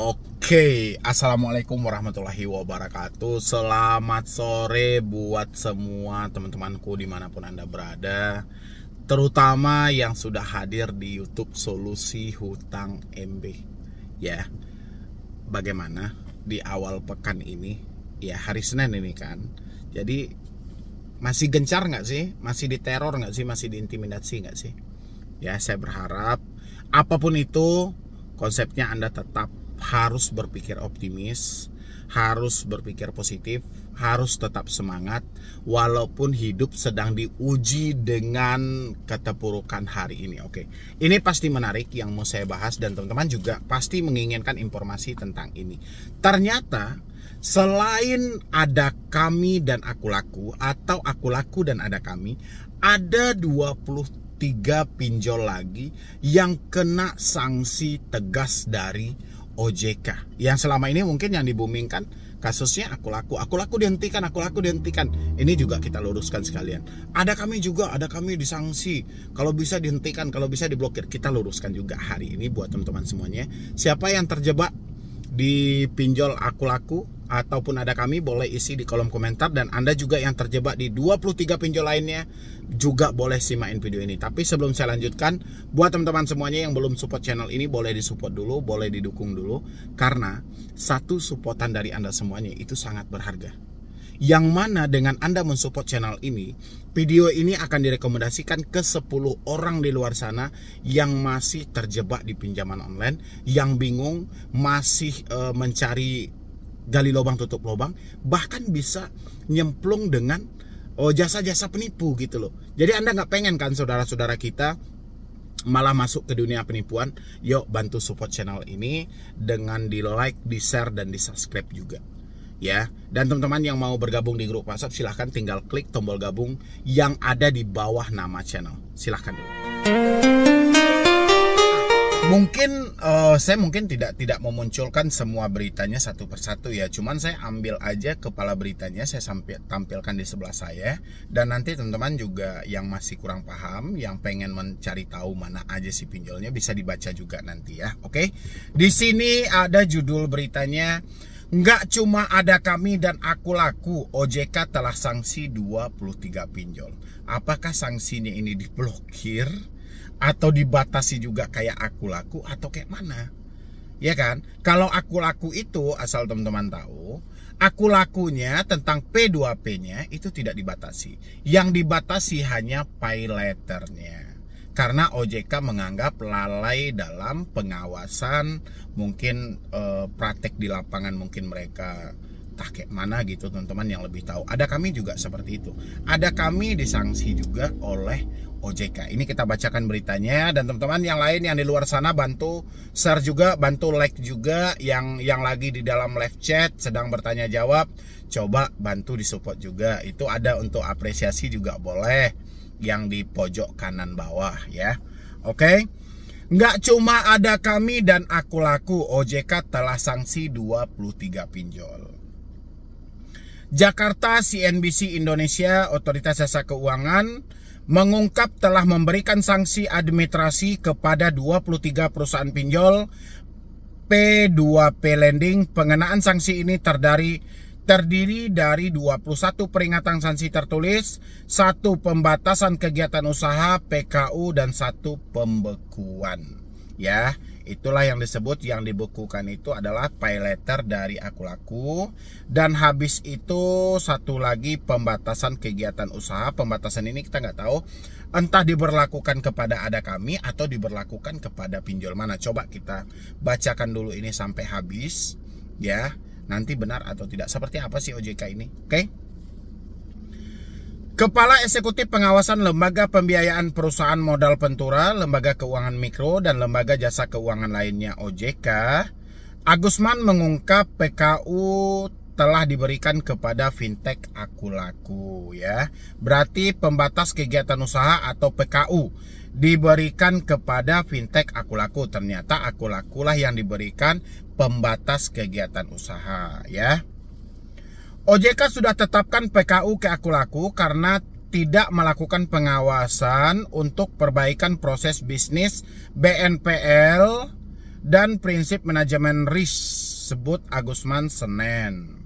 Oke, assalamualaikum warahmatullahi wabarakatuh. Selamat sore buat semua teman-temanku dimanapun Anda berada, terutama yang sudah hadir di YouTube Solusi Hutang MB. Ya, bagaimana di awal pekan ini? Ya, hari Senin ini kan. Jadi masih gencar nggak sih? Masih diteror nggak sih? Masih diintimidasi nggak sih? Ya, saya berharap apapun itu konsepnya Anda tetap harus berpikir optimis, harus berpikir positif, harus tetap semangat walaupun hidup sedang diuji dengan keterpurukan hari ini. Oke, ini pasti menarik yang mau saya bahas dan teman-teman juga pasti menginginkan informasi tentang ini. Ternyata selain ada kami dan aku laku atau aku laku dan ada kami, ada 23 pinjol lagi yang kena sanksi tegas dari OJK. Yang selama ini mungkin yang dibumingkan kasusnya aku laku dihentikan, aku laku dihentikan. Ini juga kita luruskan sekalian. Ada kami juga, ada kami disanksi. Kalau bisa dihentikan, kalau bisa diblokir. Kita luruskan juga hari ini buat teman-teman semuanya. Siapa yang terjebak di pinjol aku laku ataupun ada kami, boleh isi di kolom komentar. Dan Anda juga yang terjebak di 23 pinjol lainnya juga boleh simakin video ini. Tapi sebelum saya lanjutkan, buat teman-teman semuanya yang belum support channel ini, boleh disupport dulu, boleh didukung dulu, karena satu supportan dari Anda semuanya itu sangat berharga. Yang mana dengan Anda mensupport channel ini, video ini akan direkomendasikan ke 10 orang di luar sana yang masih terjebak di pinjaman online, yang bingung, masih mencari gali lubang tutup lubang, bahkan bisa nyemplung dengan jasa-jasa penipu gitu loh. Jadi Anda nggak pengen kan saudara-saudara kita malah masuk ke dunia penipuan? Yuk bantu support channel ini dengan di like, di share, dan di subscribe juga. Ya, dan teman-teman yang mau bergabung di grup WhatsApp, silahkan tinggal klik tombol gabung yang ada di bawah nama channel. Silahkan dulu. Mungkin saya tidak memunculkan semua beritanya satu persatu ya. Cuman saya ambil aja kepala beritanya, saya tampilkan di sebelah saya. Dan nanti teman-teman juga yang masih kurang paham, yang pengen mencari tahu mana aja si pinjolnya, bisa dibaca juga nanti ya. Oke, di sini ada judul beritanya. Nggak cuma ada kami dan aku laku, OJK telah sanksi 23 pinjol. Apakah sanksinya ini diblokir atau dibatasi juga kayak aku laku atau kayak mana? Ya kan? Kalau aku laku itu, asal teman-teman tahu, aku lakunya tentang P2P-nya itu tidak dibatasi. Yang dibatasi hanya pay letternya. Karena OJK menganggap lalai dalam pengawasan, mungkin praktek di lapangan mungkin mereka tak kayak mana gitu, teman-teman yang lebih tahu. Ada kami juga seperti itu. Ada kami disanksi juga oleh OJK. Ini kita bacakan beritanya, dan teman-teman yang lain yang di luar sana bantu share juga, bantu like juga. Yang lagi di dalam live chat sedang bertanya jawab, coba bantu disupport juga. Itu ada untuk apresiasi juga boleh, yang di pojok kanan bawah ya. Oke. Nggak cuma ada kami dan aku laku, OJK telah sanksi 23 pinjol. Jakarta, CNBC Indonesia, Otoritas Jasa Keuangan mengungkap telah memberikan sanksi administrasi kepada 23 perusahaan pinjol P2P lending. Pengenaan sanksi ini terdiri dari 21 peringatan sanksi tertulis, 1 pembatasan kegiatan usaha PKU, dan 1 pembekuan. Ya, itulah yang disebut, yang dibekukan itu adalah pay letter dari aku laku, dan habis itu 1 lagi pembatasan kegiatan usaha. Pembatasan ini kita nggak tahu entah diberlakukan kepada ada kami atau diberlakukan kepada pinjol mana. Coba kita bacakan dulu ini sampai habis ya. Nanti benar atau tidak, seperti apa sih OJK ini. Oke. Kepala Eksekutif Pengawasan Lembaga Pembiayaan Perusahaan Modal Pentura, Lembaga Keuangan Mikro, dan Lembaga Jasa Keuangan lainnya OJK, Agusman mengungkap PKU telah diberikan kepada fintech aku laku ya. Berarti pembatas kegiatan usaha atau PKU diberikan kepada fintech aku laku. Ternyata aku lakulah yang diberikan pembatas kegiatan usaha ya. OJK sudah tetapkan PKU ke aku laku karena tidak melakukan pengawasan untuk perbaikan proses bisnis BNPL dan prinsip manajemen risk, sebut Agusman Senen.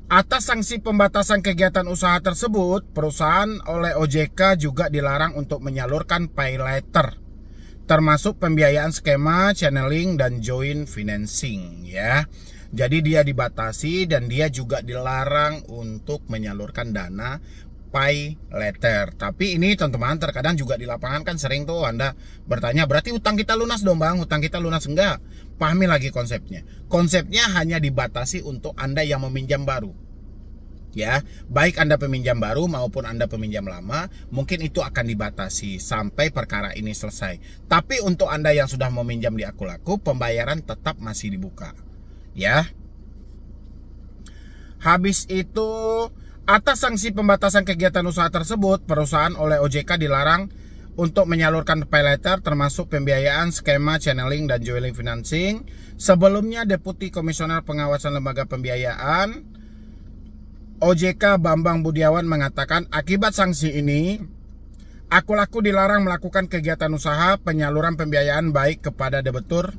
Atas sanksi pembatasan kegiatan usaha tersebut, perusahaan oleh OJK juga dilarang untuk menyalurkan pay letter, termasuk pembiayaan skema, channeling, dan joint financing ya. Jadi dia dibatasi dan dia juga dilarang untuk menyalurkan dana pay letter. Tapi ini teman-teman terkadang juga di lapangan kan sering tuh Anda bertanya, berarti utang kita lunas dong Bang? Utang kita lunas enggak? Pahami lagi konsepnya. Konsepnya hanya dibatasi untuk Anda yang meminjam baru. Ya, baik Anda peminjam baru maupun Anda peminjam lama, mungkin itu akan dibatasi sampai perkara ini selesai. Tapi untuk Anda yang sudah meminjam di Aku-Laku, pembayaran tetap masih dibuka. Ya. Habis itu, atas sanksi pembatasan kegiatan usaha tersebut, perusahaan oleh OJK dilarang untuk menyalurkan pay letter, termasuk pembiayaan skema, channeling, dan joint financing. Sebelumnya, Deputi Komisioner Pengawasan Lembaga Pembiayaan OJK Bambang Budiawan mengatakan, akibat sanksi ini, Aku-Laku dilarang melakukan kegiatan usaha penyaluran pembiayaan baik kepada debitur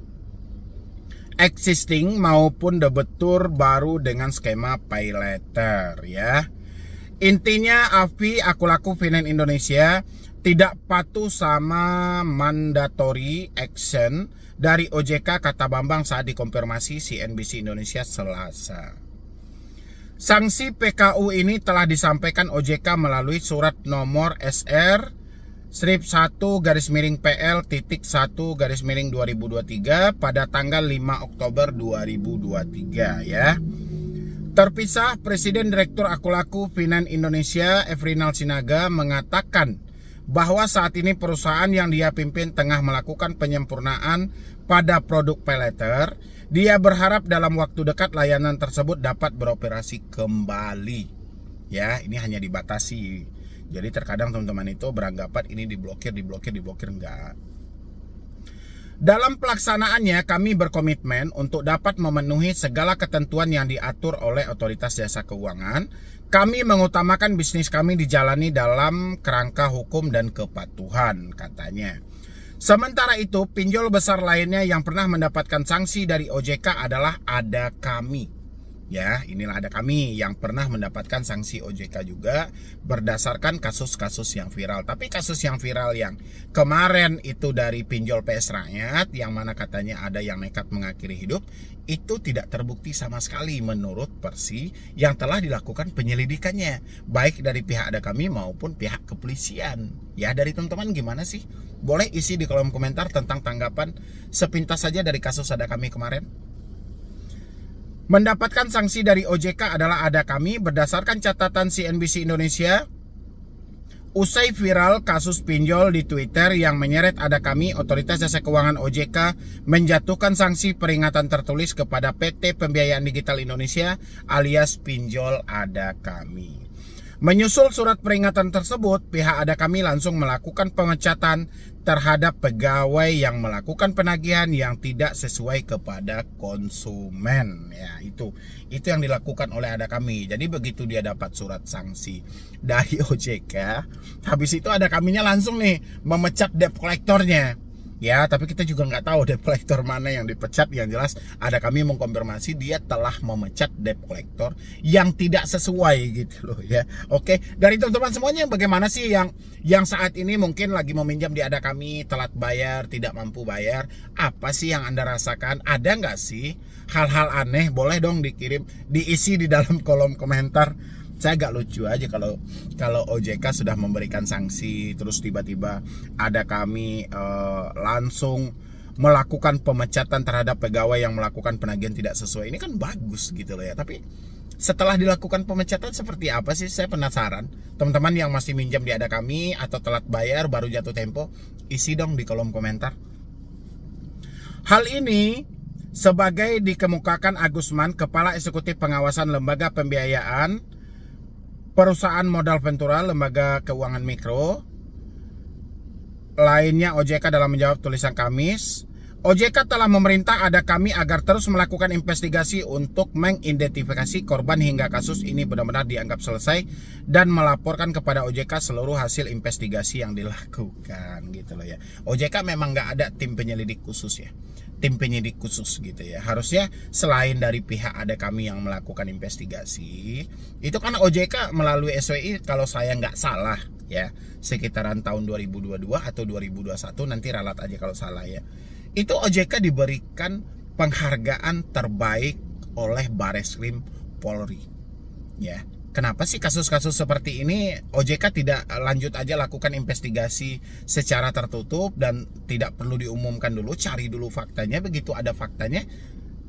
existing maupun debitur baru dengan skema pay letter ya. Intinya AFI Aku-Laku Finance Indonesia tidak patuh sama mandatory action dari OJK, kata Bambang saat dikonfirmasi CNBC Indonesia Selasa. Sanksi PKU ini telah disampaikan OJK melalui surat nomor SR strip 1-PL.1-2023 pada tanggal 5 Oktober 2023 ya. Terpisah, Presiden Direktur Aku-Laku Finance Indonesia Efrinal Sinaga mengatakan bahwa saat ini perusahaan yang dia pimpin tengah melakukan penyempurnaan pada produk pay letter. Dia berharap dalam waktu dekat layanan tersebut dapat beroperasi kembali. Ya, ini hanya dibatasi. Jadi terkadang teman-teman itu beranggapan ini diblokir enggak. Dalam pelaksanaannya kami berkomitmen untuk dapat memenuhi segala ketentuan yang diatur oleh Otoritas Jasa Keuangan. Kami mengutamakan bisnis kami dijalani dalam kerangka hukum dan kepatuhan, katanya. Sementara itu, pinjol besar lainnya yang pernah mendapatkan sanksi dari OJK adalah Ada Kami. Ya, inilah Ada Kami yang pernah mendapatkan sanksi OJK juga berdasarkan kasus-kasus yang viral. Tapi kasus yang viral yang kemarin itu dari pinjol PS Rakyat, yang mana katanya ada yang nekat mengakhiri hidup, itu tidak terbukti sama sekali menurut versi yang telah dilakukan penyelidikannya, baik dari pihak Ada Kami maupun pihak kepolisian. Ya, dari teman-teman gimana sih? Boleh isi di kolom komentar tentang tanggapan sepintas saja dari kasus Ada Kami kemarin. Mendapatkan sanksi dari OJK adalah Ada Kami berdasarkan catatan CNBC Indonesia. Usai viral kasus pinjol di Twitter yang menyeret Ada Kami, Otoritas Jasa Keuangan OJK menjatuhkan sanksi peringatan tertulis kepada PT Pembiayaan Digital Indonesia alias pinjol Ada Kami. Menyusul surat peringatan tersebut, pihak Ada Kami langsung melakukan pemecatan terhadap pegawai yang melakukan penagihan yang tidak sesuai kepada konsumen. Ya, itu yang dilakukan oleh Ada Kami. Jadi begitu dia dapat surat sanksi dari OJK, habis itu Ada Kaminya langsung nih memecat debt collectornya. Ya, tapi kita juga nggak tahu debt collector mana yang dipecat. Yang jelas Ada Kami mengkonfirmasi dia telah memecat debt collector yang tidak sesuai gitu loh ya. Oke, dari teman-teman semuanya bagaimana sih yang saat ini mungkin lagi meminjam di Ada Kami, telat bayar, tidak mampu bayar? Apa sih yang Anda rasakan? Ada nggak sih hal-hal aneh? Boleh dong dikirim, diisi di dalam kolom komentar. Saya agak lucu aja kalau OJK sudah memberikan sanksi terus tiba-tiba Ada Kami langsung melakukan pemecatan terhadap pegawai yang melakukan penagihan tidak sesuai. Ini kan bagus gitu loh ya. Tapi setelah dilakukan pemecatan seperti apa sih? Saya penasaran. Teman-teman yang masih minjam di Ada Kami atau telat bayar baru jatuh tempo, isi dong di kolom komentar. Hal ini sebagai dikemukakan Agusman, Kepala Eksekutif Pengawasan Lembaga Pembiayaan Perusahaan Modal Ventura Lembaga Keuangan Mikro. Lainnya OJK dalam menjawab tulisan Kamis, OJK telah memerintah Ada Kami agar terus melakukan investigasi untuk mengidentifikasi korban hingga kasus ini benar-benar dianggap selesai dan melaporkan kepada OJK seluruh hasil investigasi yang dilakukan gitu loh ya. OJK memang nggak ada tim penyelidik khusus ya. tim penyidik khusus gitu ya. Harusnya selain dari pihak ada kami yang melakukan investigasi, itu kan OJK melalui SWI kalau saya nggak salah ya, sekitaran tahun 2022 atau 2021, nanti ralat aja kalau salah ya. Itu OJK diberikan penghargaan terbaik oleh Bareskrim Polri. Ya, kenapa sih kasus-kasus seperti ini OJK tidak lanjut aja lakukan investigasi secara tertutup dan tidak perlu diumumkan dulu, cari dulu faktanya, begitu ada faktanya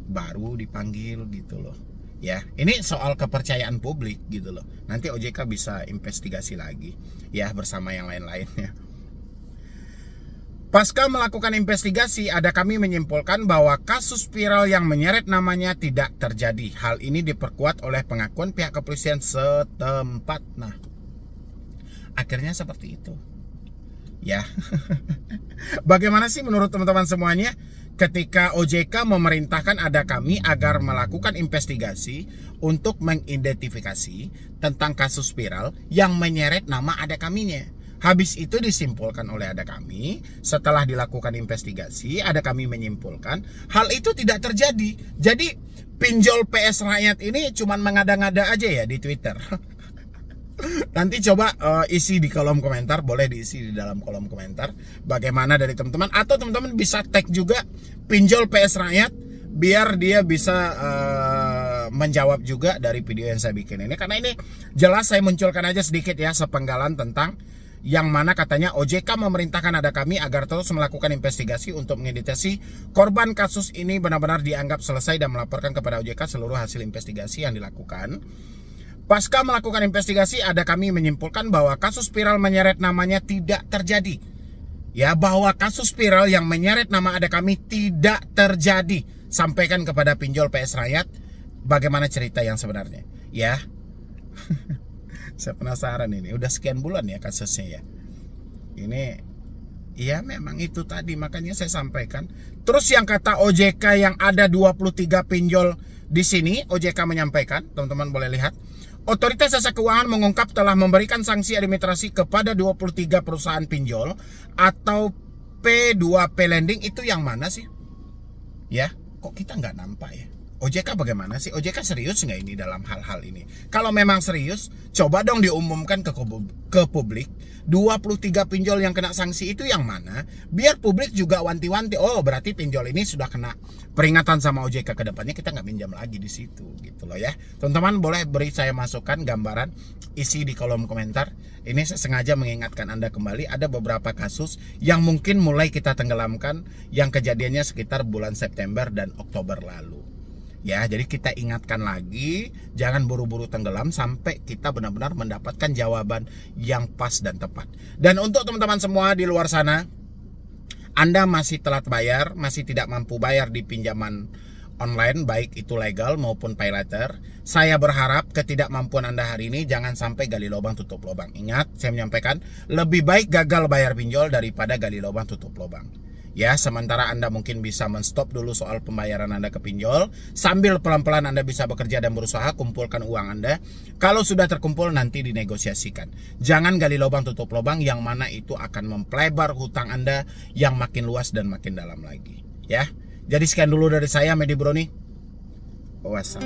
baru dipanggil gitu loh. Ya, ini soal kepercayaan publik gitu loh. Nanti OJK bisa investigasi lagi ya bersama yang lain-lainnya. Pasca melakukan investigasi, ada kami menyimpulkan bahwa kasus viral yang menyeret namanya tidak terjadi. Hal ini diperkuat oleh pengakuan pihak kepolisian setempat. Nah, akhirnya seperti itu. Ya, bagaimana sih menurut teman-teman semuanya ketika OJK memerintahkan ada kami agar melakukan investigasi untuk mengidentifikasi tentang kasus viral yang menyeret nama ada kaminya? Habis itu disimpulkan oleh ada kami, setelah dilakukan investigasi, ada kami menyimpulkan hal itu tidak terjadi. Jadi pinjol PS Rakyat ini cuman mengada-ngada aja ya di Twitter. Nanti coba isi di kolom komentar, boleh diisi di dalam kolom komentar bagaimana dari teman-teman, atau teman-teman bisa tag juga pinjol PS Rakyat biar dia bisa menjawab juga dari video yang saya bikin ini, karena ini jelas saya munculkan aja sedikit ya sepenggalan tentang yang mana katanya OJK memerintahkan ada kami agar terus melakukan investigasi untuk mengidentifikasi korban kasus ini benar-benar dianggap selesai dan melaporkan kepada OJK seluruh hasil investigasi yang dilakukan. Pasca melakukan investigasi, ada kami menyimpulkan bahwa kasus viral menyeret namanya tidak terjadi. Ya, bahwa kasus viral yang menyeret nama ada kami tidak terjadi. Sampaikan kepada pinjol PS Rakyat bagaimana cerita yang sebenarnya. Ya. Saya penasaran ini, udah sekian bulan ya kasusnya ya. Ini, ya memang itu tadi, makanya saya sampaikan. Terus yang kata OJK yang ada 23 pinjol di sini, OJK menyampaikan, teman-teman boleh lihat. Otoritas Jasa Keuangan mengungkap telah memberikan sanksi administrasi kepada 23 perusahaan pinjol atau P2P Lending. Itu yang mana sih? Ya, kok kita nggak nampak ya? OJK bagaimana sih? OJK serius nggak ini dalam hal-hal ini? Kalau memang serius, coba dong diumumkan ke publik. 23 pinjol yang kena sanksi itu yang mana? Biar publik juga wanti-wanti. Oh, berarti pinjol ini sudah kena peringatan sama OJK, ke depannya kita nggak minjam lagi di situ, gitu loh ya. Teman-teman boleh beri saya masukan, gambaran, isi di kolom komentar. Ini saya sengaja mengingatkan Anda kembali, ada beberapa kasus yang mungkin mulai kita tenggelamkan, yang kejadiannya sekitar bulan September dan Oktober lalu. Ya, jadi kita ingatkan lagi, jangan buru-buru tenggelam sampai kita benar-benar mendapatkan jawaban yang pas dan tepat. Dan untuk teman-teman semua di luar sana, Anda masih telat bayar, masih tidak mampu bayar di pinjaman online, baik itu legal maupun pay later, saya berharap ketidakmampuan Anda hari ini jangan sampai gali lubang tutup lubang. Ingat, saya menyampaikan, lebih baik gagal bayar pinjol daripada gali lubang tutup lubang. Ya, sementara Anda mungkin bisa menstop dulu soal pembayaran Anda ke pinjol, sambil pelan-pelan Anda bisa bekerja dan berusaha kumpulkan uang Anda. Kalau sudah terkumpul, nanti dinegosiasikan. Jangan gali lubang tutup lubang, yang mana itu akan mempelebar hutang Anda yang makin luas dan makin dalam lagi. Ya, jadi sekian dulu dari saya, Medi Broni. Wassalam.